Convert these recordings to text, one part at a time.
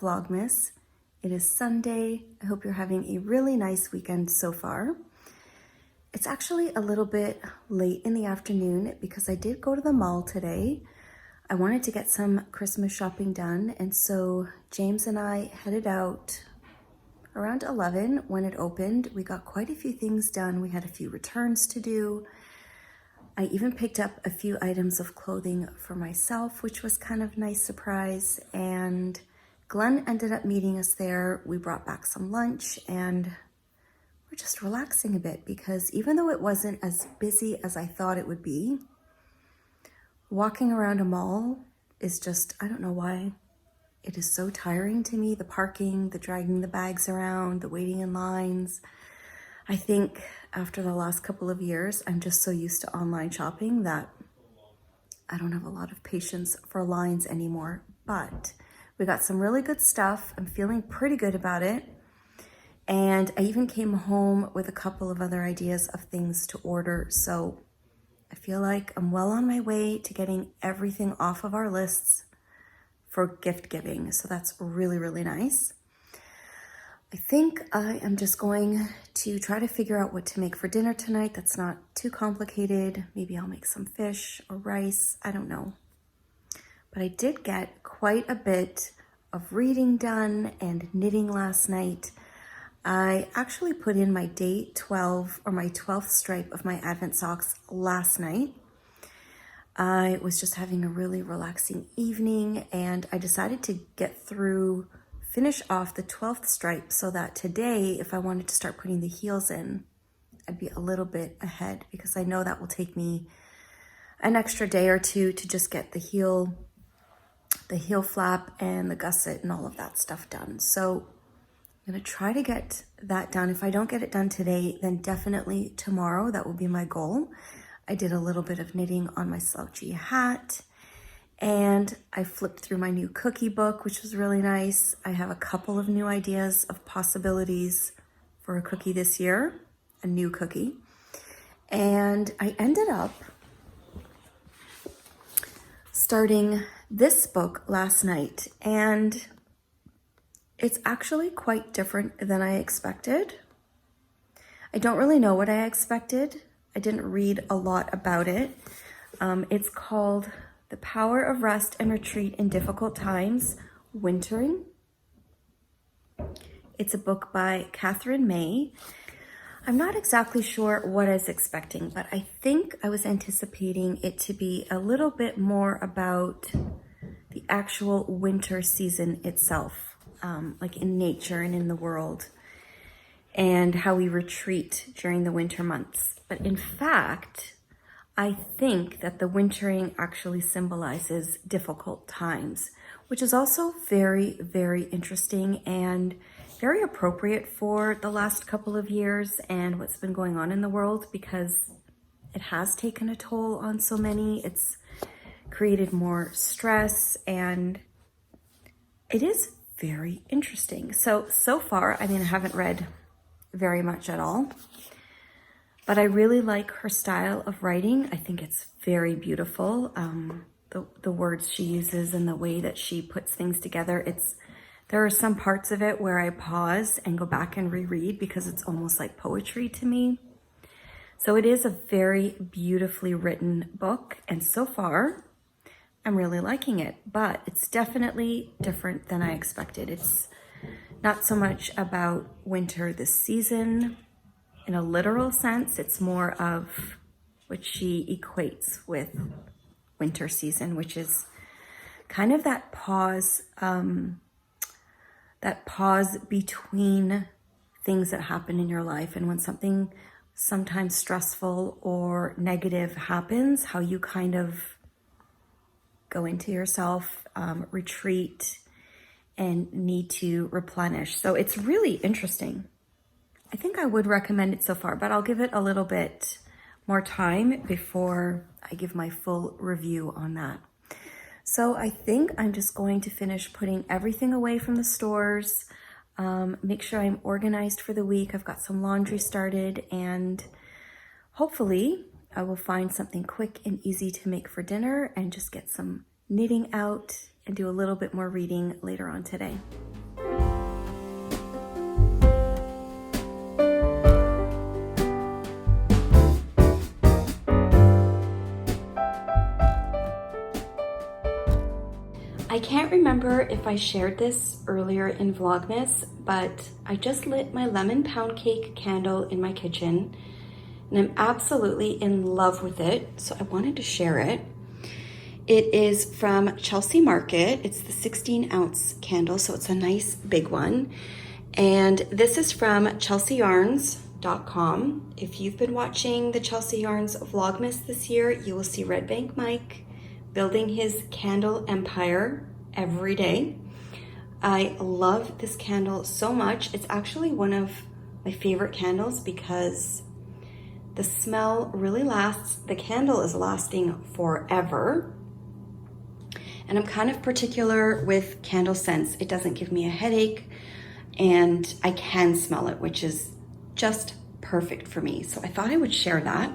Vlogmas. It is Sunday. I hope you're having a really nice weekend so far. It's actually a little bit late in the afternoon because I did go to the mall today. I wanted to get some Christmas shopping done, and so James and I headed out around 11 when it opened. We got quite a few things done. We had a few returns to do. I even picked up a few items of clothing for myself, which was kind of a nice surprise. And Glenn ended up meeting us there. We brought back some lunch and we're just relaxing a bit because even though it wasn't as busy as I thought it would be, walking around a mall is just, I don't know why, it is so tiring to me. The parking, the dragging the bags around, the waiting in lines. I think after the last couple of years, I'm just so used to online shopping that I don't have a lot of patience for lines anymore. But we got some really good stuff. I'm feeling pretty good about it. And I even came home with a couple of other ideas of things to order. So I feel like I'm well on my way to getting everything off of our lists for gift giving. So that's really, really nice. I think I am just going to try to figure out what to make for dinner tonight. That's not too complicated. Maybe I'll make some fish or rice. I don't know. But I did get quite a bit of reading done and knitting last night. I actually put in my day 12 or my 12th stripe of my Advent socks last night. I was just having a really relaxing evening and I decided to finish off the 12th stripe so that today, if I wanted to start putting the heels in, I'd be a little bit ahead because I know that will take me an extra day or two to just get the heel flap and the gusset and all of that stuff done. So I'm gonna try to get that done. If I don't get it done today, then definitely tomorrow. That will be my goal. I did a little bit of knitting on my slouchy hat. And I flipped through my new cookie book, which was really nice. I have a couple of new ideas of possibilities for a cookie this year, a new cookie. And I ended up starting this book last night, and it's actually quite different than I expected. I don't really know what I expected. I didn't read a lot about it. It's called The Power of Rest and Retreat in Difficult Times, Wintering. It's a book by Catherine May. I'm not exactly sure what I was expecting, but I think I was anticipating it to be a little bit more about the actual winter season itself, like in nature and in the world, and how we retreat during the winter months. But in fact, I think that the wintering actually symbolizes difficult times, which is also very, very interesting and very appropriate for the last couple of years and what's been going on in the world, because it has taken a toll on so many. It's created more stress and it is very interesting. So far, I mean, I haven't read very much at all. But I really like her style of writing. I think it's very beautiful. The words she uses and the way that she puts things together. There are some parts of it where I pause and go back and reread because it's almost like poetry to me. So it is a very beautifully written book. And so far, I'm really liking it. But it's definitely different than I expected. It's not so much about winter this season in a literal sense. It's more of what she equates with winter season, which is kind of that pause between things that happen in your life. And when something sometimes stressful or negative happens, how you kind of go into yourself, retreat, and need to replenish. So it's really interesting. I think I would recommend it so far, but I'll give it a little bit more time before I give my full review on that. So I think I'm just going to finish putting everything away from the stores, make sure I'm organized for the week. I've got some laundry started, and hopefully I will find something quick and easy to make for dinner and just get some knitting out and do a little bit more reading later on today. can't remember if I shared this earlier in Vlogmas, but I just lit my lemon pound cake candle in my kitchen, and I'm absolutely in love with it, so I wanted to share it. It is from Chelsea Market. It's the 16-ounce candle, so it's a nice big one. And this is from chelseayarns.com. If you've been watching the Chelsea Yarns Vlogmas this year, you will see Red Bank Mike building his candle empire every day. I love this candle so much. It's actually one of my favorite candles because the smell really lasts. The candle is lasting forever. And I'm kind of particular with candle scents. It doesn't give me a headache and I can smell it, which is just perfect for me. So I thought I would share that.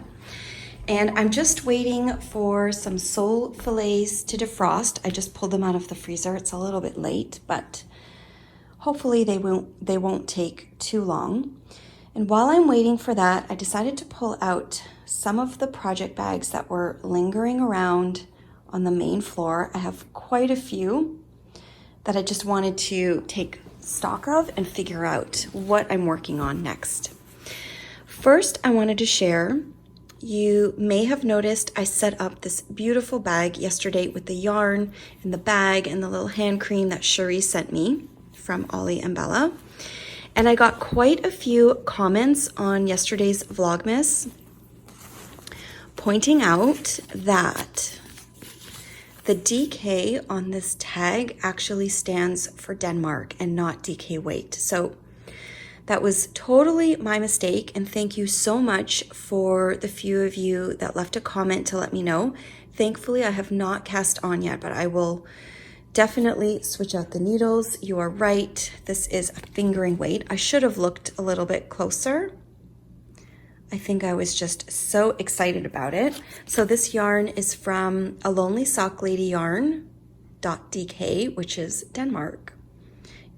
And I'm just waiting for some sole fillets to defrost. I just pulled them out of the freezer. It's a little bit late, but hopefully they won't take too long. And while I'm waiting for that, I decided to pull out some of the project bags that were lingering around on the main floor. I have quite a few that I just wanted to take stock of and figure out what I'm working on next. First, I wanted to share, you may have noticed I set up this beautiful bag yesterday with the yarn and the bag and the little hand cream that Cherie sent me from Ollie and Bella. And I got quite a few comments on yesterday's Vlogmas pointing out that the DK on this tag actually stands for Denmark and not DK weight. So that was totally my mistake, and thank you so much for the few of you that left a comment to let me know. Thankfully, I have not cast on yet, but I will definitely switch out the needles. You are right, this is a fingering weight. I should have looked a little bit closer. I think I was just so excited about it. So this yarn is from A Lonely Sock Lady Yarn.dk, which is Denmark.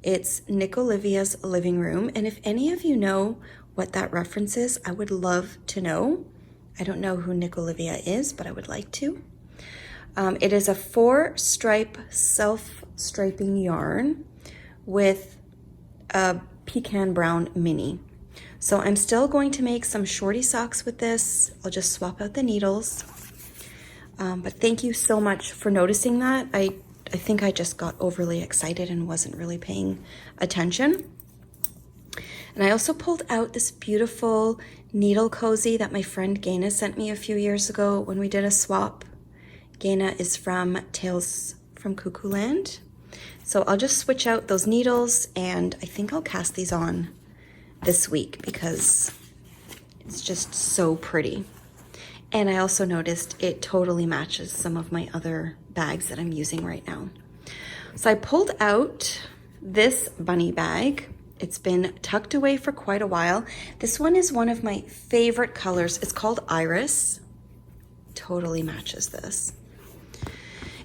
It's Nick Olivia's living room. And if any of you know what that reference is, I would love to know. I don't know who Nick Olivia is, but I would like to. It is a 4-stripe self-striping yarn with a pecan brown mini. So I'm still going to make some shorty socks with this. I'll just swap out the needles. But thank you so much for noticing that. I think I just got overly excited and wasn't really paying attention. And I also pulled out this beautiful needle cozy that my friend Gaina sent me a few years ago when we did a swap. Gaina is from Tales from Cuckoo Land. So I'll just switch out those needles and I think I'll cast these on this week because it's just so pretty. And I also noticed it totally matches some of my other bags that I'm using right now. So I pulled out this bunny bag. It's been tucked away for quite a while. This one is one of my favorite colors. It's called Iris. Totally matches this.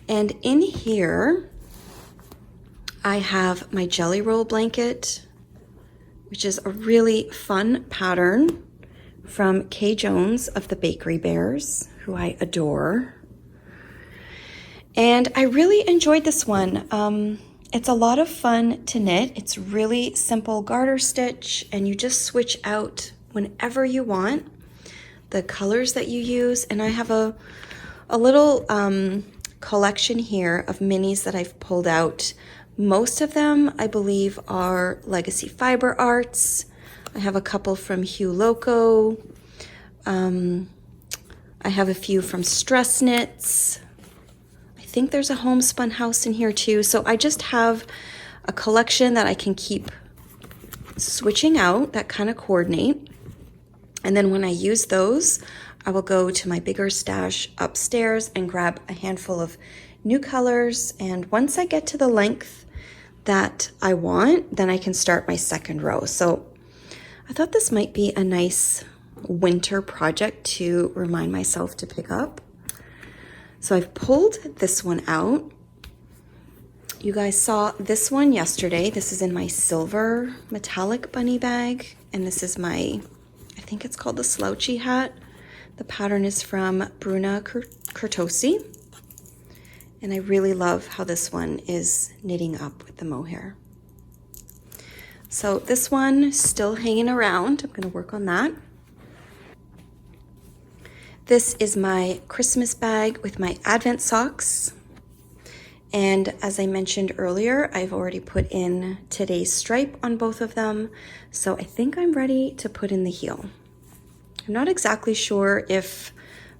And in here, I have my jelly roll blanket, which is a really fun pattern from Kay Jones of the Bakery Bears, who I adore. And I really enjoyed this one. It's a lot of fun to knit. It's really simple garter stitch, and you just switch out whenever you want the colors that you use. And I have a little collection here of minis that I've pulled out. Most of them, I believe, are Legacy Fiber Arts. I have a couple from Hugh Loco. I have a few from Stress Knits. I think there's a Homespun House in here too. So I just have a collection that I can keep switching out that kind of coordinate. And then when I use those, I will go to my bigger stash upstairs and grab a handful of new colors. And once I get to the length that I want, then I can start my second row. So I thought this might be a nice winter project to remind myself to pick up. So I've pulled this one out. You guys saw this one yesterday. This is in my silver metallic bunny bag. And this is my, I think it's called the slouchy hat. The pattern is from Bruna Curtosi. And I really love how this one is knitting up with the mohair. So this one still hanging around. I'm gonna work on that. This is my Christmas bag with my Advent socks. And as I mentioned earlier, I've already put in today's stripe on both of them. So I think I'm ready to put in the heel. I'm not exactly sure if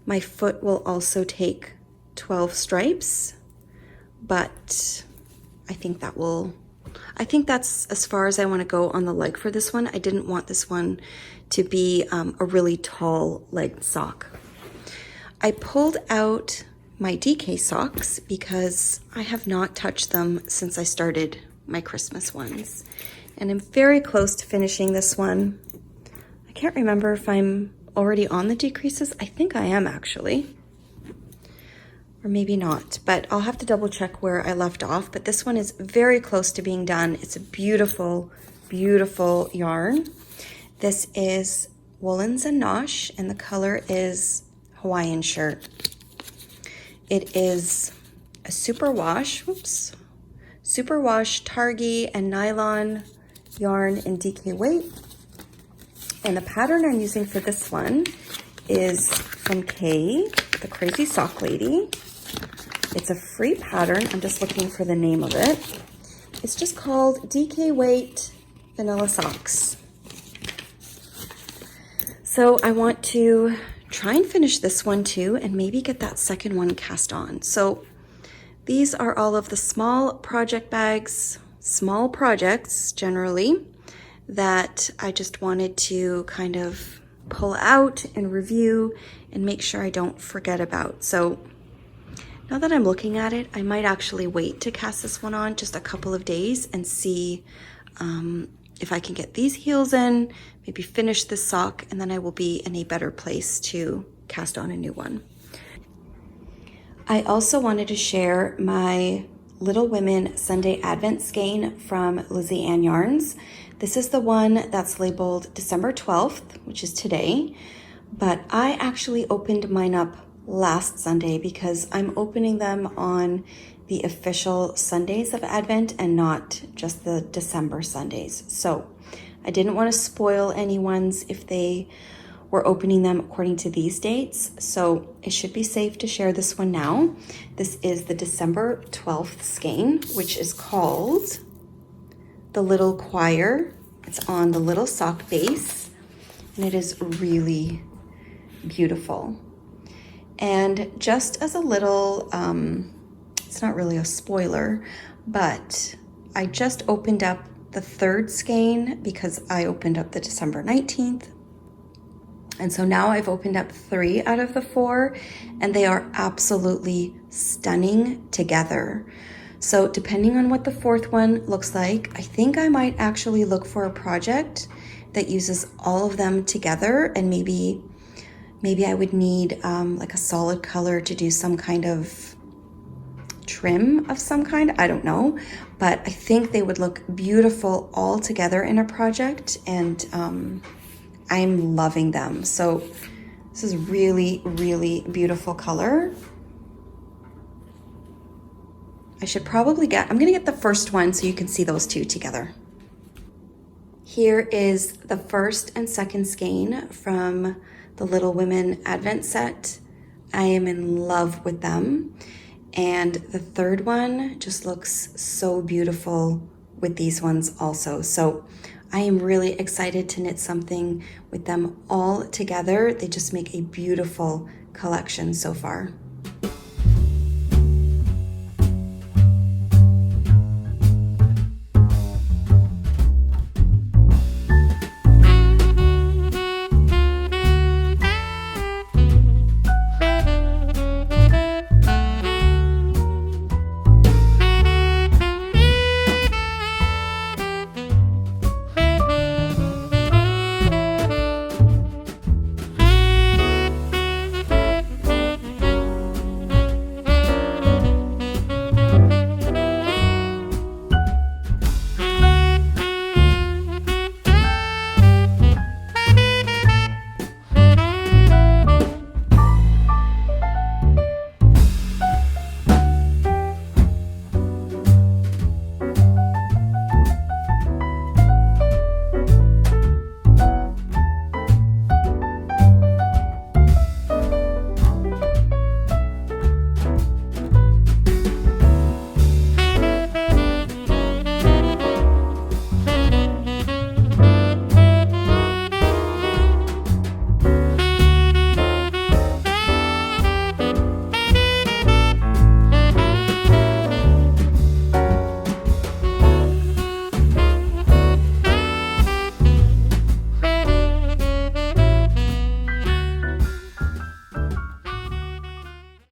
my foot will also take 12 stripes, but I think that's as far as I want to go on the leg for this one. I didn't want this one to be a really tall legged sock. I pulled out my DK socks because I have not touched them since I started my Christmas ones. And I'm very close to finishing this one. I can't remember if I'm already on the decreases. I think I am actually. Or maybe not, but I'll have to double check where I left off. But this one is very close to being done. It's a beautiful, beautiful yarn. This is Woolens and Nosh, and the color is Hawaiian shirt. It is a superwash, superwash Targhee and nylon yarn in DK weight. And the pattern I'm using for this one is from Kay, the Crazy Sock Lady. It's a free pattern. I'm just looking for the name of it. It's just called DK weight vanilla socks. So I want to try and finish this one too, and maybe get that second one cast on. So these are all of the small project bags, small projects generally, that I just wanted to kind of pull out and review and make sure I don't forget about. So now that I'm looking at it, I might actually wait to cast this one on just a couple of days and see if I can get these heels in, maybe finish this sock, and then I will be in a better place to cast on a new one. I also wanted to share my Little Women Sunday Advent skein from Lizzie Ann Yarns. This is the one that's labeled December 12th, which is today, but I actually opened mine up last Sunday because I'm opening them on the official Sundays of Advent and not just the December Sundays. So I didn't want to spoil anyone's if they were opening them according to these dates. So it should be safe to share this one now. This is the December 12th skein, which is called the Little Choir. It's on the little sock base, and it is really beautiful. And just as a little, it's not really a spoiler, but I just opened up the third skein because I opened up the December 19th. And so now I've opened up 3 out of the 4, and they are absolutely stunning together. So depending on what the 4th one looks like, I think I might actually look for a project that uses all of them together, and maybe I would need like a solid color to do some kind of trim of some kind. I don't know, but I think they would look beautiful all together in a project, and I'm loving them. So this is really, really beautiful color. I'm gonna get the first one so you can see those two together. Here is the first and second skein from the Little Women Advent set. I am in love with them. And the third one just looks so beautiful with these ones also. So I am really excited to knit something with them all together. They just make a beautiful collection so far.